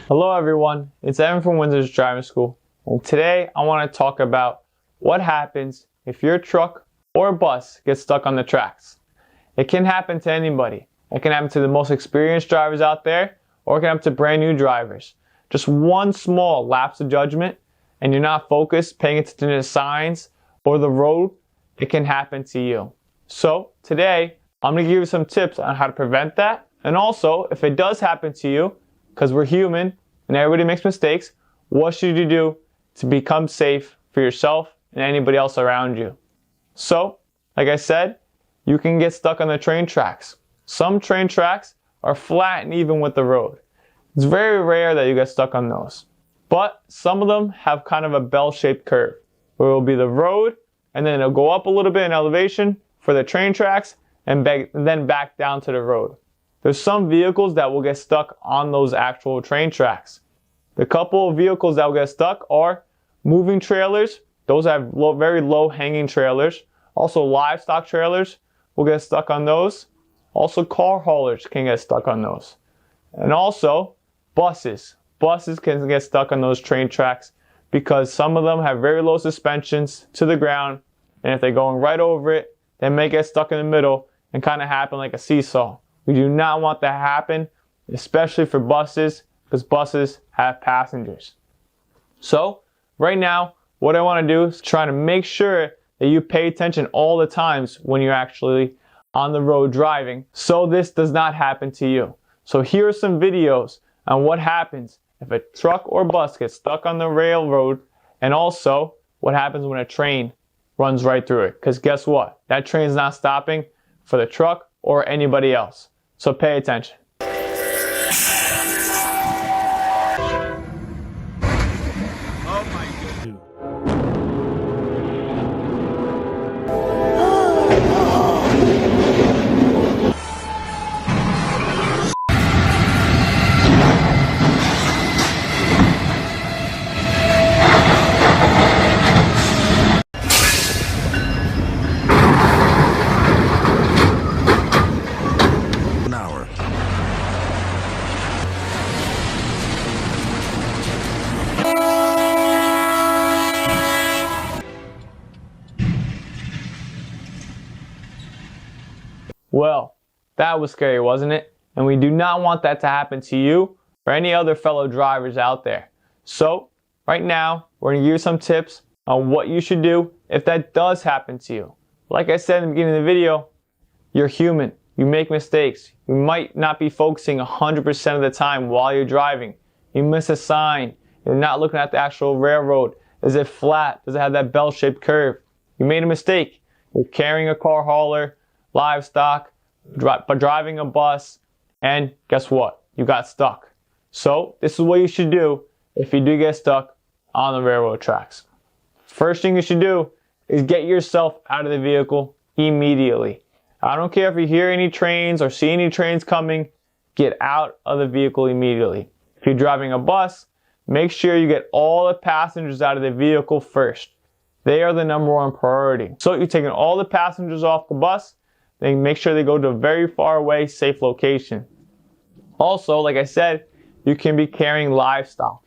Hello everyone, it's Evan from Winsor Driving School, and today I want to talk about what happens if your truck or bus gets stuck on the tracks. It can happen to anybody. It can happen to the most experienced drivers out there, or it can happen to brand new drivers. Just one small lapse of judgment and you're not focused, paying attention to the signs or the road, it can happen to you. So today I'm going to give you some tips on how to prevent that, and also if it does happen to you, because we're human and everybody makes mistakes, what should you do to become safe for yourself and anybody else around you? So, like I said, you can get stuck on the train tracks. Some train tracks are flat and even with the road. It's very rare that you get stuck on those. But some of them have kind of a bell-shaped curve, where it will be the road and then it'll go up a little bit in elevation for the train tracks and then back down to the road. There's some vehicles that will get stuck on those actual train tracks. The couple of vehicles that will get stuck are moving trailers. Those have very low hanging trailers. Also livestock trailers will get stuck on those. Also car haulers can get stuck on those. And also buses. Buses can get stuck on those train tracks because some of them have very low suspensions to the ground. And if they're going right over it, they may get stuck in the middle and kind of happen like a seesaw. We do not want that to happen, especially for buses, because buses have passengers. So, right now, what I want to do is try to make sure that you pay attention all the times when you're actually on the road driving, so this does not happen to you. So here are some videos on what happens if a truck or bus gets stuck on the railroad, and also what happens when a train runs right through it. Because guess what? That train's not stopping for the truck or anybody else. So pay attention. Well, that was scary, wasn't it? And we do not want that to happen to you or any other fellow drivers out there. So, right now, we're going to give you some tips on what you should do if that does happen to you. Like I said in the beginning of the video, you're human. You make mistakes. You might not be focusing 100% of the time while you're driving. You miss a sign. You're not looking at the actual railroad. Is it flat? Does it have that bell-shaped curve? You made a mistake. You're carrying a car hauler, livestock, driving a bus, and guess what? You got stuck. So this is what you should do if you do get stuck on the railroad tracks. First thing you should do is get yourself out of the vehicle immediately. I don't care if you hear any trains or see any trains coming, get out of the vehicle immediately. If you're driving a bus, make sure you get all the passengers out of the vehicle first. They are the number one priority. So you're taking all the passengers off the bus, then make sure they go to a very far away, safe location. Also, like I said, you can be carrying livestock.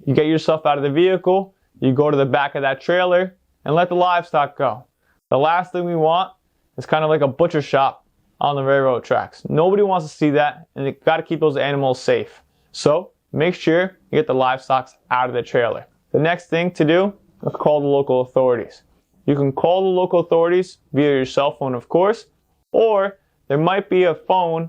You get yourself out of the vehicle, you go to the back of that trailer, and let the livestock go. The last thing we want is kind of like a butcher shop on the railroad tracks. Nobody wants to see that, and you got to keep those animals safe. So make sure you get the livestock out of the trailer. The next thing to do is call the local authorities. You can call the local authorities via your cell phone, of course, or there might be a phone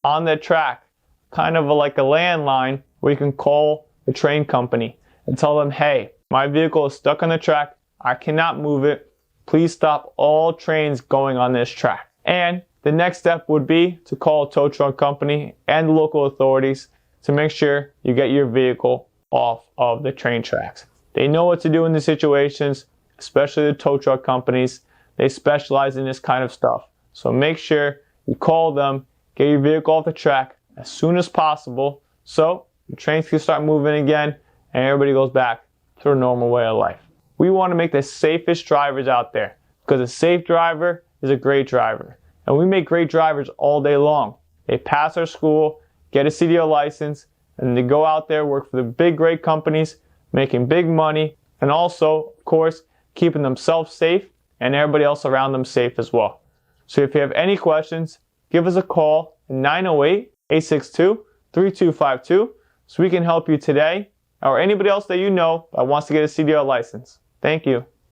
on the track, kind of like a landline, where you can call the train company and tell them, hey, my vehicle is stuck on the track. I cannot move it. Please stop all trains going on this track. And the next step would be to call a tow truck company and the local authorities to make sure you get your vehicle off of the train tracks. They know what to do in these situations, especially the tow truck companies. They specialize in this kind of stuff. So make sure you call them, get your vehicle off the track as soon as possible so the trains can start moving again and everybody goes back to their normal way of life. We want to make the safest drivers out there, because a safe driver is a great driver. And we make great drivers all day long. They pass our school, get a CDL license, and they go out there, work for the big, great companies, making big money, and also, of course, keeping themselves safe and everybody else around them safe as well. So if you have any questions, give us a call at 908-862-3252 so we can help you today or anybody else that you know that wants to get a CDL license. Thank you.